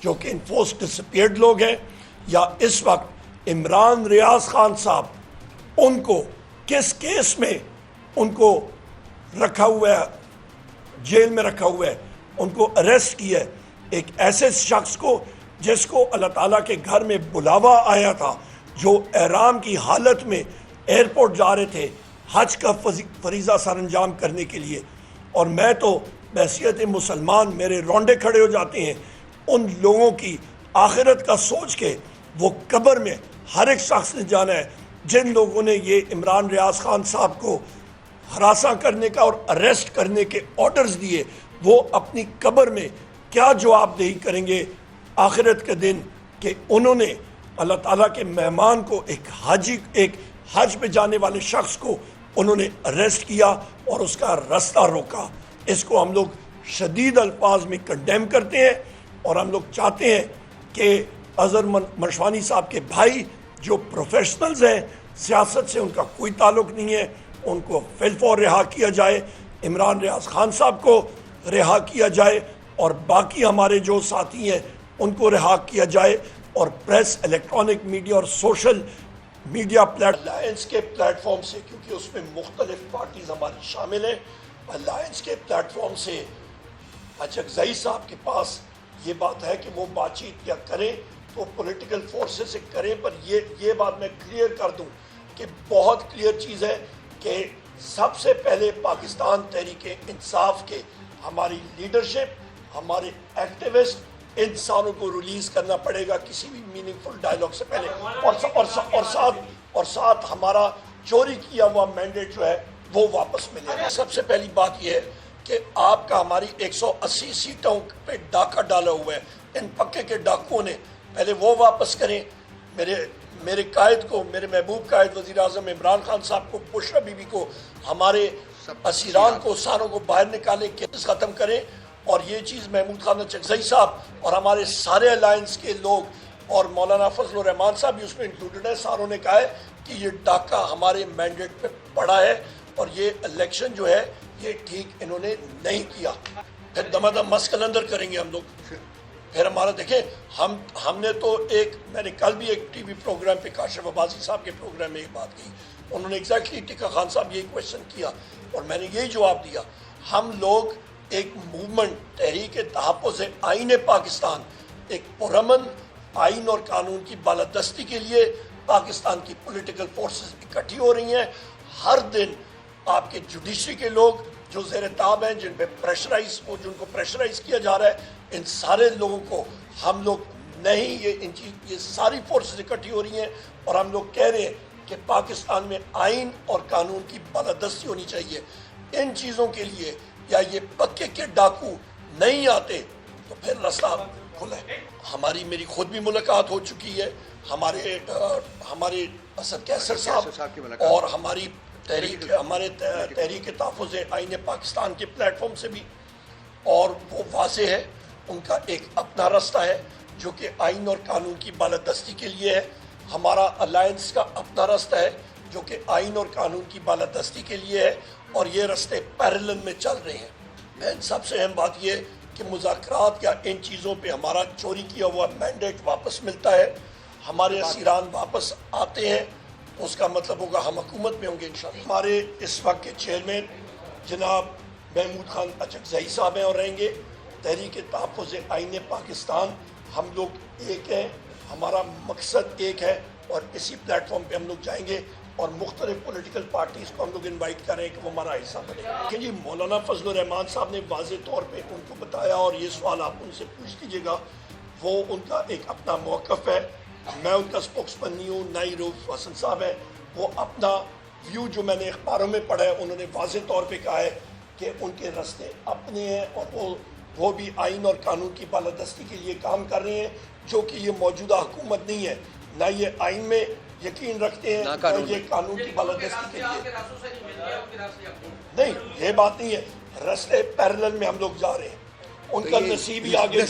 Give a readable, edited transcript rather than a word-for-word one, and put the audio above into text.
جو کہ enforce despaired لوگ ہیں، یا اس وقت عمران ریاض خان صاحب ان کو کس کیس میں ان کو رکھا ہوا ہے، جیل میں رکھا ہوا ہے، ان کو اریسٹ کیا ہے، ایک ایسے شخص کو جس کو اللہ تعالیٰ کے گھر میں بلاوا آیا تھا، جو احرام کی حالت میں ایئرپورٹ جا رہے تھے حج کا فریضہ سر انجام کرنے کے لیے، اور میں تو بحیثیت مسلمان میرے رونڈے کھڑے ہو جاتے ہیں ان لوگوں کی آخرت کا سوچ کے۔ وہ قبر میں ہر ایک شخص نے جانا ہے، جن لوگوں نے یہ عمران ریاض خان صاحب کو ہراساں کرنے کا اور اریسٹ کرنے کے آرڈرز دیے، وہ اپنی قبر میں کیا جواب دہی کریں گے آخرت کے دن کہ انہوں نے اللہ تعالیٰ کے مہمان کو، ایک حج پہ جانے والے شخص کو انہوں نے اریسٹ کیا اور اس کا رستہ روکا۔ اس کو ہم لوگ شدید الفاظ میں کنڈیم کرتے ہیں، اور ہم لوگ چاہتے ہیں کہ اظہر مشوانی صاحب کے بھائی جو پروفیشنلز ہیں، سیاست سے ان کا کوئی تعلق نہیں ہے، ان کو فی الفور رہا کیا جائے، عمران ریاض خان صاحب کو رہا کیا جائے، اور باقی ہمارے جو ساتھی ہیں ان کو رہا کیا جائے، اور پریس، الیکٹرانک میڈیا اور سوشل میڈیا الائنس کے پلیٹ فارم سے، کیونکہ اس میں مختلف پارٹیز ہماری شامل ہیں، الائنس کے پلیٹ فارم سے اچکزئی صاحب کے پاس یہ بات ہے کہ وہ بات چیت کیا کریں تو پولیٹیکل فورسز سے کریں، پر یہ بات میں کلیئر کر دوں کہ بہت کلیئر چیز ہے کہ سب سے پہلے پاکستان تحریک انصاف کے ہماری لیڈرشپ، ہمارے ایکٹیوسٹ، انسانوں کو ریلیز کرنا پڑے گا کسی بھی میننگ فل ڈائلاگ سے پہلے، اور ساتھ ہمارا چوری کیا ہوا مینڈیٹ جو ہے وہ واپس ملے گا۔ سب سے پہلی بات یہ ہے کہ آپ کا ہماری 180 سیٹوں پہ ڈاکہ ڈالا ہوا ہے، ان پکے کے ڈاکوؤں نے، پہلے وہ واپس کریں۔ میرے قائد کو، میرے محبوب قائد وزیر اعظم عمران خان صاحب کو، بشرا بی بی کو، ہمارے اسیران کو، سانوں کو باہر نکالیں، کیس ختم کریں، اور یہ چیز محمود خان اچکزئی صاحب اور ہمارے سارے الائنس کے لوگ اور مولانا فضل الرحمان صاحب بھی اس میں انکلوڈڈ ہیں، ساروں نے کہا ہے کہ یہ ڈاکہ ہمارے مینڈیٹ پہ پڑا ہے، اور یہ الیکشن جو ہے یہ ٹھیک انہوں نے نہیں کیا۔ پھر دمادم مسکل اندر کریں گے ہم لوگ، پھر ہمارا دیکھیں ہم نے تو میں نے کل بھی ایک ٹی وی پروگرام پہ کاشف عباسی صاحب کے پروگرام میں ایک بات کی، انہوں نے ایگزیکٹلی ٹکا خان صاحب یہی کویشچن کیا اور میں نے یہی جواب دیا۔ ہم لوگ ایک موومنٹ، تحریک تحفظ آئین پاکستان، ایک پرامن آئین اور قانون کی بالادستی کے لیے پاکستان کی پولیٹیکل فورسز اکٹھی ہو رہی ہیں۔ ہر دن آپ کے جوڈیشری کے لوگ جو زیر تاب ہیں، جن کو پریشرائز کیا جا رہا ہے، ان سارے لوگوں کو ہم لوگ نہیں، یہ ساری فورسز اکٹھی ہو رہی ہیں، اور ہم لوگ کہہ رہے ہیں کہ پاکستان میں آئین اور قانون کی بالادستی ہونی چاہیے۔ ان چیزوں کے لیے یا یہ پکے کے ڈاکو نہیں آتے تو پھر رستہ کھلا ہے۔ میری خود بھی ملاقات ہو چکی ہے، ہمارے اسد کیسر صاحب اور ہمارے تحریک تحفظ آئین پاکستان کے پلیٹ فارم سے بھی، اور وہ واضح ہے، ان کا ایک اپنا رستہ ہے جو کہ آئین اور قانون کی بالادستی کے لیے ہے، ہمارا الائنس کا اپنا رستہ ہے جو کہ آئین اور قانون کی بالادستی کے لیے ہے، اور یہ رستے پیرلل میں چل رہے ہیں۔ سب سے اہم بات یہ کہ مذاکرات یا ان چیزوں پہ ہمارا چوری کیا ہوا مینڈیٹ واپس ملتا ہے، ہمارے اسیران واپس آتے ہیں، اس کا مطلب ہوگا ہم حکومت میں ہوں گے انشاءاللہ۔ ہمارے اس وقت کے چیئرمین جناب محمود خان اچکزئی صاحب ہیں اور رہیں گے۔ تحریک تحفظ آئین پاکستان، ہم لوگ ایک ہیں، ہمارا مقصد ایک ہے، اور اسی پلیٹ فارم پہ ہم لوگ جائیں گے، اور مختلف پولیٹیکل پارٹیز کو ہم لوگ انوائٹ کر رہے ہیں کہ وہ ہمارا حصہ بنے۔ لیکن جی مولانا فضل الرحمان صاحب نے واضح طور پہ ان کو بتایا، اور یہ سوال آپ ان سے پوچھ لیجیے گا، وہ ان کا ایک اپنا موقف ہے، میں ان کا اسپوکسمین نہیں ہوں، نہ ہی رؤوف حسن صاحب ہیں، وہ اپنا ویو جو میں نے اخباروں میں پڑھا ہے، انہوں نے واضح طور پہ کہا ہے کہ ان کے رستے اپنے ہیں، اور وہ بھی آئین اور قانون کی بالادستی کے لیے کام کر رہے ہیں، جو کہ یہ موجودہ حکومت نہیں ہے، نہ یہ آئین میں یقین رکھتے ہیں، نہ یہ قانون کی بالادستی کے لیے۔ نہیں، یہ بات نہیں ہے، رستے پیرلل میں ہم لوگ جا رہے ہیں، ان کا نصیب ہی آگے